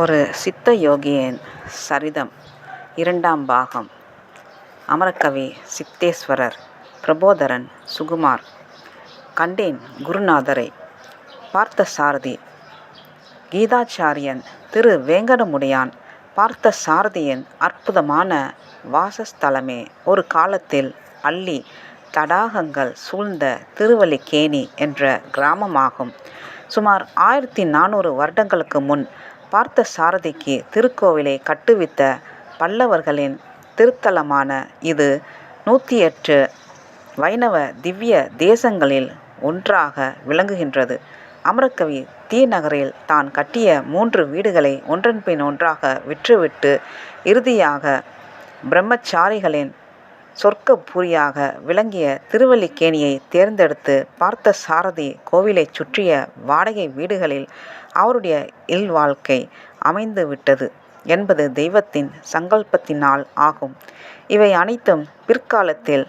ஒரு சித்த யோகியின் சரிதம் இரண்டாம் பாகம். அமரக்கவி சித்தேஸ்வரர். பிரபோதரன் சுகுமார். கண்டேன் குருநாதரை. பார்த்தசாரதி. கீதாச்சாரியன் திரு வேங்கடமுடையான் பார்த்தசாரதியின் அற்புதமான வாசஸ்தலமே ஒரு காலத்தில் அள்ளி தடாகங்கள் சூழ்ந்த திருவல்லிக்கேணி என்ற கிராமமாகும். சுமார் 1400 வருடங்களுக்கு முன் பார்த்தசாரதிக்கு திருக்கோவிலை கட்டுவித்த பல்லவர்களின் திருத்தலமான இது 108 வைணவ திவ்ய தேசங்களில் ஒன்றாக விளங்குகின்றது. அமரக்கவி தீநகரில் தான் கட்டிய 3 வீடுகளை ஒன்றன்பின் ஒன்றாக விற்றுவிட்டு இறுதியாக பிரம்மச்சாரிகளின் சொர்க்கபுரியாக விளங்கிய திருவல்லிக்கேணியை தேர்ந்தெடுத்து பார்த்தசாரதி கோவிலைச் சுற்றிய வாடகை வீடுகளில் அவருடைய இல்வாழ்க்கை அமைந்து விட்டது என்பது தெய்வத்தின் சங்கல்பத்தினால் ஆகும். இவை அனைத்தும் பிற்காலத்தில்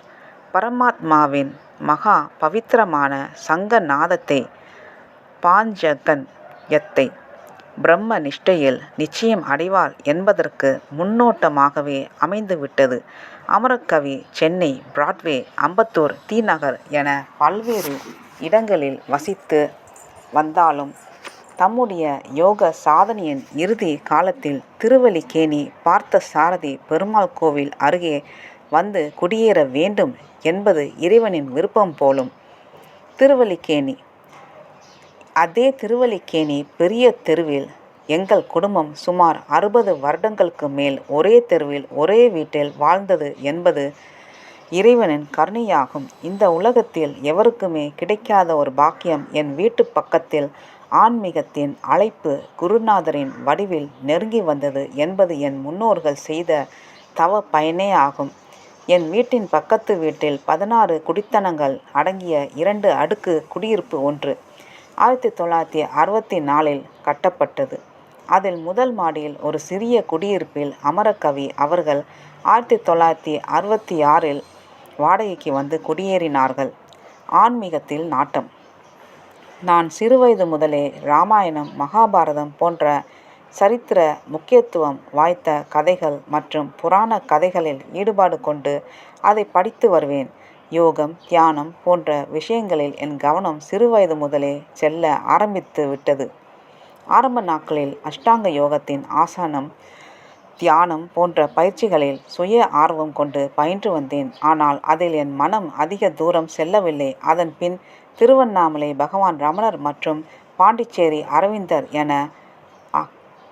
பரமாத்மாவின் மகா பவித்திரமான சங்கநாதத்தை பாஞ்சகன்யத்தை பிரம்ம நிஷ்டையில் நிச்சயம் அடைவார் என்பதற்கு முன்னோட்டமாகவே அமைந்துவிட்டது. அமரக்கவி சென்னை, பிராட்வே, அம்பத்தூர், தீநகர் என பல்வேறு இடங்களில் வசித்து வந்தாலும் தம்முடைய யோக சாதனையின் இறுதி காலத்தில் திருவல்லிக்கேணி பார்த்தசாரதி பெருமாள் கோவில் அருகே வந்து குடியேற வேண்டும் என்பது இறைவனின் விருப்பம் போலும். திருவல்லிக்கேணி. அதே திருவல்லிக்கேணி பெரிய தெருவில் எங்கள் குடும்பம் சுமார் 60 வருடங்களுக்கு மேல் ஒரே தெருவில் ஒரே வீட்டில் வாழ்ந்தது என்பது இறைவனின் கருணையாகும். இந்த உலகத்தில் எவருக்குமே கிடைக்காத ஒரு பாக்கியம் என் வீட்டு பக்கத்தில் ஆன்மீகத்தின் அழைப்பு குருநாதரின் வடிவில் நெருங்கி வந்தது என்பது என் முன்னோர்கள் செய்த தவ பயனே ஆகும். என் வீட்டின் பக்கத்து வீட்டில் 16 குடித்தனங்கள் அடங்கிய 2 அடுக்கு குடியிருப்பு ஒன்று 1964இல் கட்டப்பட்டது. அதில் முதல் மாடியில் ஒரு சிறிய குடியிருப்பில் அமரக்கவி அவர்கள் 1966இல் வாடகைக்கு வந்து குடியேறினார்கள். ஆன்மீகத்தில் நாட்டம். நான் சிறுவயது முதலே இராமாயணம், மகாபாரதம் போன்ற சரித்திர முக்கியத்துவம் வாய்ந்த கதைகள் மற்றும் புராண கதைகளில் ஈடுபாடு கொண்டு அதை படித்து வருவேன். யோகம், தியானம் போன்ற விஷயங்களில் என் கவனம் சிறுவயது முதலே செல்ல ஆரம்பித்து விட்டது. ஆரம்ப நாட்களில் அஷ்டாங்க யோகத்தின் ஆசனம், தியானம் போன்ற பயிற்சிகளில் சுய ஆர்வம் கொண்டு பயின்று வந்தேன். ஆனால் அதில் என் மனம் அதிக தூரம் செல்லவில்லை. அதன் பின் திருவண்ணாமலை பகவான் ரமணர் மற்றும் பாண்டிச்சேரி அரவிந்தர் என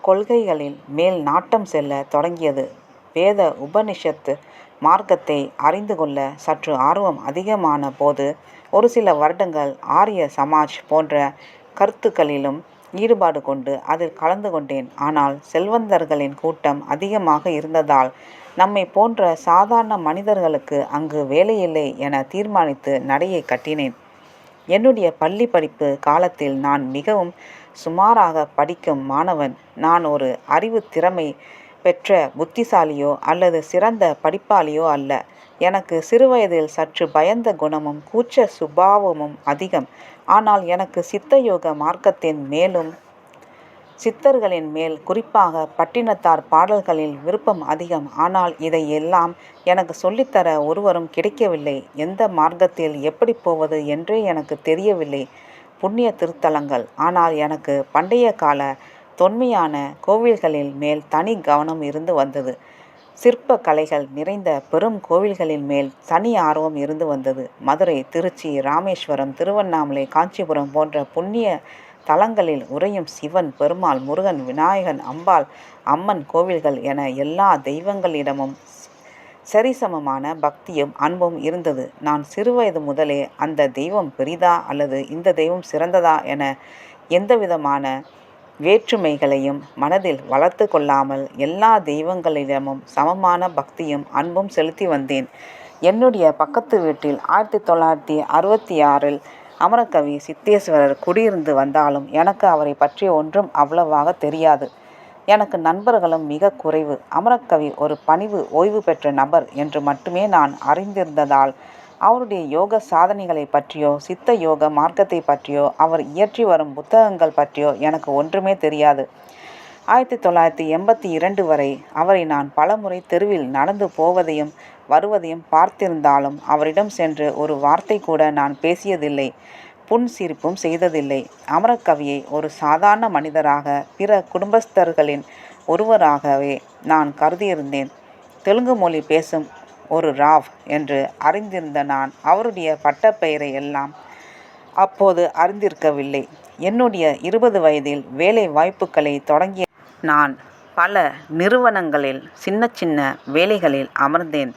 கொள்கைகளில் மேல் நாட்டம் செல்ல தொடங்கியது. வேத உபனிஷத்து மார்க்கத்தை அறிந்து கொள்ள சற்று ஆர்வம் அதிகமான போது ஒரு சில வருடங்கள் ஆரிய சமாஜ் போன்ற கருத்துக்களிலும் ஈடுபாடு கொண்டு அதில் கலந்து கொண்டேன். ஆனால் செல்வந்தர்களின் கூட்டம் அதிகமாக இருந்ததால் நம்மை போன்ற சாதாரண மனிதர்களுக்கு அங்கு வேலையில்லை என தீர்மானித்து நடையை கட்டினேன். என்னுடைய பள்ளி படிப்பு காலத்தில் நான் மிகவும் சுமாராக படிக்கும் மாணவன். நான் ஒரு அறிவு திறமை பெற்ற புத்திசாலியோ அல்லது சிறந்த படிப்பாளியோ அல்ல. எனக்கு சிறுவயதில் சற்று பயந்த குணமும் கூச்ச சுபாவமும் அதிகம். ஆனால் எனக்கு சித்த யோக மார்க்கத்தின் மேலும் சித்தர்களின் மேல் குறிப்பாக பட்டினத்தார் பாடல்களில் விருப்பம் அதிகம். ஆனால் இதை எல்லாம் எனக்கு சொல்லித்தர ஒருவரும் கிடைக்கவில்லை. எந்த மார்க்கத்தில் எப்படி போவது என்றே எனக்கு தெரியவில்லை. புண்ணிய திருத்தலங்கள். ஆனால் எனக்கு பண்டைய கால தொன்மையான கோவில்களில் மேல் தனி கவனம் இருந்து வந்தது. சிற்ப கலைகள் நிறைந்த பெரும் கோவில்களின் மேல் தனி ஆர்வம் இருந்து வந்தது. மதுரை, திருச்சி, ராமேஸ்வரம், திருவண்ணாமலை, காஞ்சிபுரம் போன்ற புண்ணிய தலங்களில் உறையும் சிவன், பெருமாள், முருகன், விநாயகன், அம்பாள், அம்மன் கோவில்கள் என எல்லா தெய்வங்களிடமும் சரிசமமான பக்தியும் அன்பும் இருந்தது. நான் சிறுவயது முதலே அந்த தெய்வம் பெரிதா அல்லது இந்த தெய்வம் சிறந்ததா என எந்தவிதமான வேற்றுமைகளையும் மனதில் வளர்த்து கொள்ளாமல் எல்லா தெய்வங்களிடமும் சமமான பக்தியும் அன்பும் செலுத்தி வந்தேன். என்னுடைய பக்கத்து வீட்டில் 1966இல் அமரக்கவி சித்தேஸ்வரர் குடியிருந்து வந்தாலும் எனக்கு அவரை பற்றி ஒன்றும் அவ்வளவாக தெரியாது. எனக்கு நண்பர்களும் மிக குறைவு. அமரக்கவி ஒரு பணிவு ஓய்வு பெற்ற நபர் என்று மட்டுமே நான் அறிந்திருந்ததால் அவருடைய யோக சாதனைகளை பற்றியோ சித்த யோக மார்க்கத்தை பற்றியோ அவர் இயற்றி வரும் புத்தகங்கள் பற்றியோ எனக்கு ஒன்றுமே தெரியாது. 1982 வரை அவரை நான் பலமுறை தெருவில் நடந்து போவதையும் வருவதையும் பார்த்திருந்தாலும் அவரிடம் சென்று ஒரு வார்த்தை கூட நான் பேசியதில்லை, புன்சிரிப்பும் செய்ததில்லை. அமரக்கவியை ஒரு சாதாரண மனிதராக, பிற குடும்பஸ்தர்களின் ஒருவராகவே நான் கருதியிருந்தேன். தெலுங்கு மொழி பேசும் ஒரு ராவ் என்று அறிந்திருந்த நான் அவருடைய பட்டப்பெயரை எல்லாம் அப்போது அறிந்திருக்கவில்லை. என்னுடைய 20 வயதில் வேலை வாய்ப்புகளை தொடங்கிய நான் பல நிறுவனங்களில் சின்ன சின்ன வேலைகளில் அமர்ந்தேன்.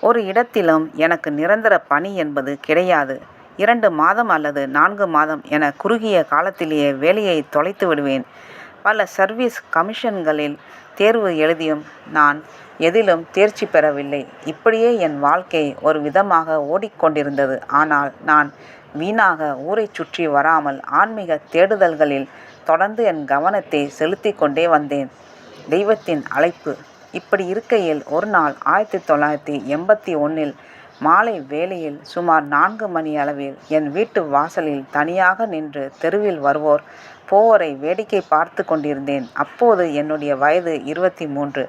ஒரு இடத்திலும் எனக்கு நிரந்தர பணி என்பது கிடையாது. 2 மாதம் அல்லது 4 மாதம் என குறுகிய காலத்திலேயே வேலையை தொலைத்து விடுவேன். பல சர்வீஸ் கமிஷன்களில் தேர்வு எழுதியும் நான் எதிலும் தேர்ச்சி பெறவில்லை. இப்படியே என் வாழ்க்கை ஒரு விதமாக ஓடிக்கொண்டிருந்தது. ஆனால் நான் வீணாக ஊரை சுற்றி வராமல் ஆன்மீக தேடுதல்களில் தொடர்ந்து என் கவனத்தை செலுத்தி கொண்டே வந்தேன். தெய்வத்தின் அழைப்பு. இப்படி இருக்கையில் ஒரு நாள் 1981 மாலை வேளையில் சுமார் 4 மணி அளவில் என் வீட்டு வாசலில் தனியாக நின்று தெருவில் வருவோர் போவோரை வேடிக்கை பார்த்து கொண்டிருந்தேன். அப்போது என்னுடைய வயது 23.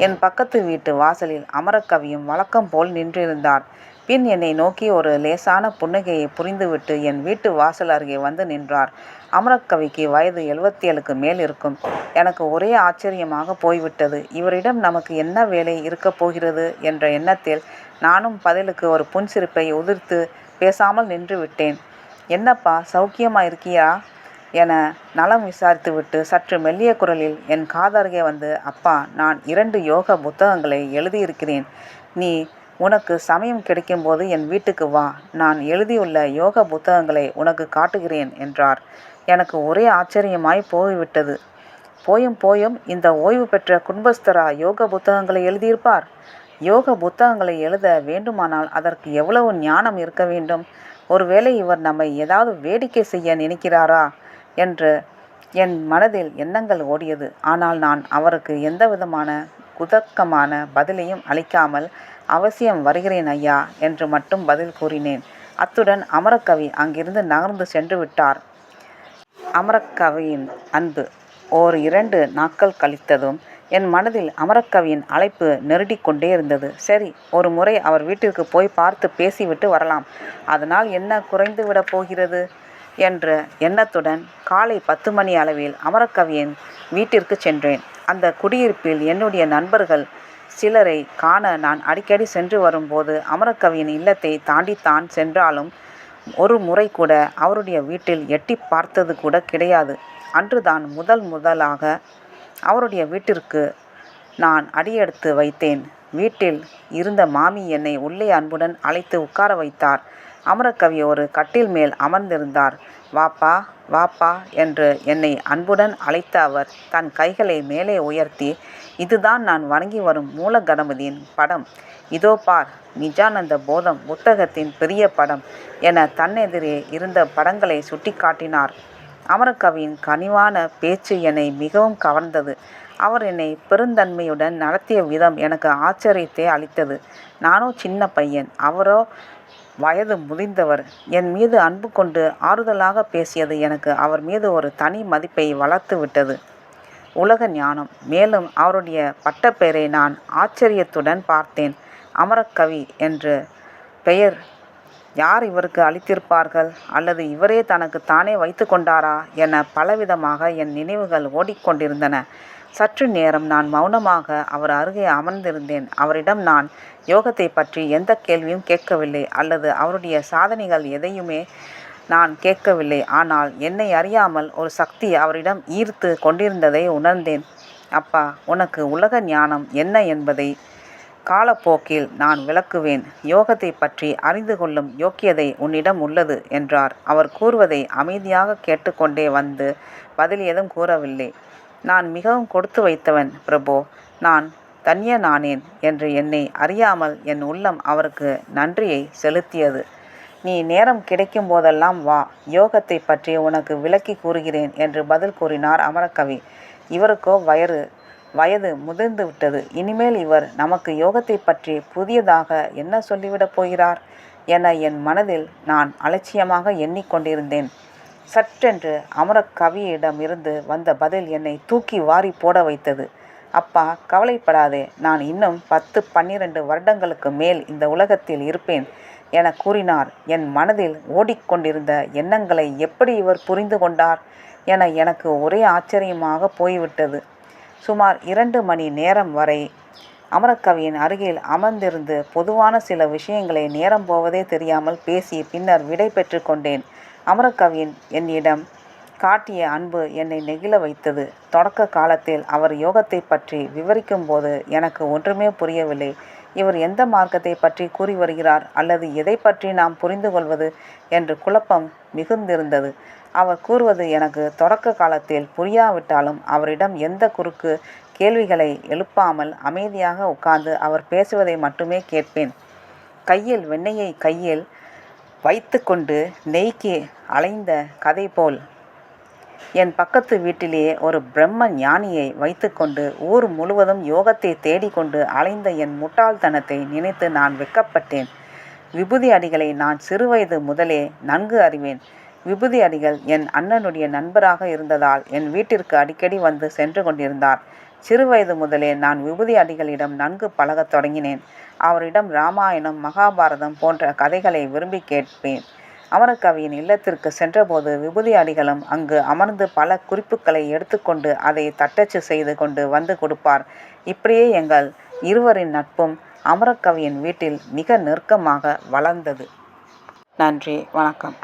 என் பக்கத்து வீட்டு வாசலில் அமரக்கவியும் வழக்கம் போல் நின்றிருந்தார். பின் என்னை நோக்கி ஒரு லேசான புன்னகையை புரிந்துவிட்டு என் வீட்டு வாசல் அருகே வந்து நின்றார். அமரக்கவிக்கு வயது 77க்கு மேல் இருக்கும். எனக்கு ஒரே ஆச்சரியமாக போய்விட்டது. இவரிடம் நமக்கு என்ன வேலை இருக்கப் போகிறது என்ற எண்ணத்தில் நானும் பதிலுக்கு ஒரு புன்சிரிப்பை உதிர்த்து பேசாமல் நின்று விட்டேன். என்னப்பா, சௌக்கியமா இருக்கியா என நலம் விசாரித்துவிட்டு சற்று மெல்லிய குரலில் என் காதருகே வந்து, அப்பா, நான் 2 யோக புத்தகங்களை எழுதியிருக்கிறேன். நீ உனக்கு சமயம் கிடைக்கும்போது என் வீட்டுக்கு வா, நான் எழுதியுள்ள யோக புத்தகங்களை உனக்கு காட்டுகிறேன் என்றார். எனக்கு ஒரே ஆச்சரியமாய் போய்விட்டது. போயும் இந்த ஓய்வு பெற்ற குடும்பஸ்தரா யோக புத்தகங்களை எழுதியிருப்பார்? யோக புத்தகங்களை எழுத வேண்டுமானால் அதற்கு எவ்வளவு ஞானம் இருக்க வேண்டும்? ஒருவேளை இவர் நம்மை ஏதாவது வேடிக்கை செய்ய நினைக்கிறாரா என்று என் மனதில் எண்ணங்கள் ஓடியது. ஆனால் நான் அவருக்கு எந்தவிதமான குதர்க்கமான பதிலையும் அளிக்காமல், அவசியம் வருகிறேன் ஐயா என்று மட்டும் பதில் கூறினேன். அத்துடன் அமரக்கவி அங்கிருந்து நகர்ந்து சென்று விட்டார். அமரக்கவியின் அன்பு. 2 நாட்கள் கழித்ததும் என் மனதில் அமரக்கவியின் அழைப்பு நெருடிக்கொண்டே இருந்தது. சரி, ஒரு முறை அவர் வீட்டிற்கு போய் பார்த்து பேசிவிட்டு வரலாம், அதனால் என்ன குறைந்து விடப் போகிறது என்ற எண்ணத்துடன் காலை 10 மணி அளவில் அமரக்கவியின் வீட்டிற்கு சென்றேன். அந்த குடியிருப்பில் என்னுடைய நண்பர்கள் சிலரை காண நான் அடிக்கடி சென்று வரும்போது அமரக்கவியின் இல்லத்தை தாண்டித்தான் சென்றாலும் ஒரு முறை கூட அவருடைய வீட்டில் எட்டி பார்த்தது கூட கிடையாது. அன்றுதான் முதலாக அவருடைய வீட்டிற்கு நான் அடியெடுத்து வைத்தேன். வீட்டில் இருந்த மாமி என்னை உள்ளே அன்புடன் அழைத்து உட்கார வைத்தார். அமரக்கவி ஒரு கட்டில் மேல் அமர்ந்திருந்தார். வாப்பா வாப்பா என்று என்னை அன்புடன் அழைத்த அவர் தன் கைகளை மேலே உயர்த்தி, இதுதான் நான் வணங்கி வரும் மூல கணபதியின் படம், இதோ பார், நிஜானந்த போதம் புத்தகத்தின் பெரிய படம் என தன்னெதிரே இருந்த படங்களை சுட்டி காட்டினார். அமரக்கவியின் கனிவான பேச்சு என்னை மிகவும் கவர்ந்தது. அவர் என்னை பெருந்தன்மையுடன் நடத்திய விதம் எனக்கு ஆச்சரியத்தை அளித்தது. நானோ சின்ன பையன், அவரோ வயது முதிர்ந்தவர். என் மீது அன்பு கொண்டு ஆறுதலாக பேசியது எனக்கு அவர் மீது ஒரு தனி மதிப்பை வளர்த்து விட்டது. உலக ஞானம். மேலும் அவருடைய பட்டப்பெயரை நான் ஆச்சரியத்துடன் பார்த்தேன். அமரக்கவி என்று பெயர் யார் இவருக்கு அளித்திருப்பார்கள்? அல்லது இவரே தனக்கு தானே வைத்து கொண்டாரா என பலவிதமாக என் நினைவுகள் ஓடிக்கொண்டிருந்தன. சற்று நேரம் நான் மௌனமாக அவர் அருகே அமர்ந்திருந்தேன். அவரிடம் நான் யோகத்தை பற்றி எந்த கேள்வியும் கேட்கவில்லை, அல்லது அவருடைய சாதனைகள் எதையுமே நான் கேட்கவில்லை. ஆனால் என்னை அறியாமல் ஒரு சக்தி அவரிடம் ஈர்த்து கொண்டிருந்ததை உணர்ந்தேன். அப்பா, உனக்கு உலக ஞானம் என்ன என்பதை காலப்போக்கில் நான் விளக்குவேன். யோகத்தை பற்றி அறிந்து கொள்ளும் யோக்கியதை உன்னிடம் உள்ளது என்றார். அவர் கூறுவதை அமைதியாக கேட்டுக்கொண்டே வந்து பதில் ஏதும் கூறவில்லை. நான் மிகவும் கொடுத்து வைத்தவன் பிரபு, நான் தன்யனானேன் என்று என்னை அறியாமல் என் உள்ளம் அவருக்கு நன்றியை செலுத்தியது. நீ நேரம் கிடைக்கும் போதெல்லாம் வா, யோகத்தை பற்றி உனக்கு விளக்கி கூறுகிறேன் என்று பதில் கூறினார் அமரக்கவி. இவருக்கோ வயது முதிர்ந்து விட்டது. இனிமேல் இவர் நமக்கு யோகத்தை பற்றி புதியதாக என்ன சொல்லிவிடப் போகிறார் என என் மனதில் நான் அலட்சியமாக எண்ணிக்கொண்டிருந்தேன். சற்றென்று அமரக்கவியிடமிருந்து வந்த பதில் என்னை தூக்கி வாரி போட வைத்தது. அப்பா, கவலைப்படாதே, நான் இன்னும் 10, 12 வருடங்களுக்கு மேல் இந்த உலகத்தில் இருப்பேன் என கூறினார். என் மனதில் ஓடிக்கொண்டிருந்த எண்ணங்களை எப்படி இவர் புரிந்து கொண்டார் என எனக்கு ஒரே ஆச்சரியமாக போய்விட்டது. சுமார் 2 மணி நேரம் வரை அமரக்கவியின் அருகில் அமர்ந்திருந்து பொதுவான சில விஷயங்களை நேரம் போவதே தெரியாமல் பேசி பின்னர் விடை பெற்று கொண்டேன். அமரக்கவியின் என்னிடம் காட்டிய அன்பு என்னை நெகிழ வைத்தது. தொடக்க காலத்தில் அவர் யோகத்தை பற்றி விவரிக்கும்போது எனக்கு ஒன்றுமே புரியவில்லை. இவர் எந்த மார்க்கத்தை பற்றி கூறி வருகிறார் அல்லது எதை பற்றி நாம் புரிந்து கொள்வது என்று குழப்பம் மிகுந்திருந்தது. அவர் கூறுவது எனக்கு தொடக்க காலத்தில் புரியாவிட்டாலும் அவரிடம் எந்த குறுக்கு கேள்விகளை எழுப்பாமல் அமைதியாக உட்கார்ந்து அவர் பேசுவதை மட்டுமே கேட்பேன். கையில் வெண்ணெயை கையில் வைத்து கொண்டு நெய்க்கு அலைந்த கதை போல் என் பக்கத்து வீட்டிலேயே ஒரு பிரம்ம ஞானியை வைத்துக்கொண்டு ஊர் முழுவதும் யோகத்தை தேடிக்கொண்டு அலைந்த என் முட்டாள்தனத்தை நினைத்து நான் வெட்கப்பட்டேன். விபூதி அடிகளை நான் சிறுவயது முதலே நன்கு அறிவேன். விபூதி அடிகள் என் அண்ணனுடைய நண்பராக இருந்ததால் என் வீட்டிற்கு அடிக்கடி வந்து சென்று கொண்டிருந்தார். சிறுவயது முதலே நான் விபூதி அடிகளிடம் நன்கு பழகத் தொடங்கினேன். அவரிடம் இராமாயணம், மகாபாரதம் போன்ற கதைகளை விரும்பி கேட்பேன். அமரக்கவியின் இல்லத்திற்கு சென்றபோது விபூதி அடிகளும் அங்கு அமர்ந்து பல குறிப்புகளை எடுத்துக்கொண்டு அதை தட்டச்சு செய்து கொண்டு வந்து கொடுப்பார். இப்படியே எங்கள் இருவரின் நட்பும் அமரக்கவியின் வீட்டில் மிக நெருக்கமாக வளர்ந்தது. நன்றி, வணக்கம்.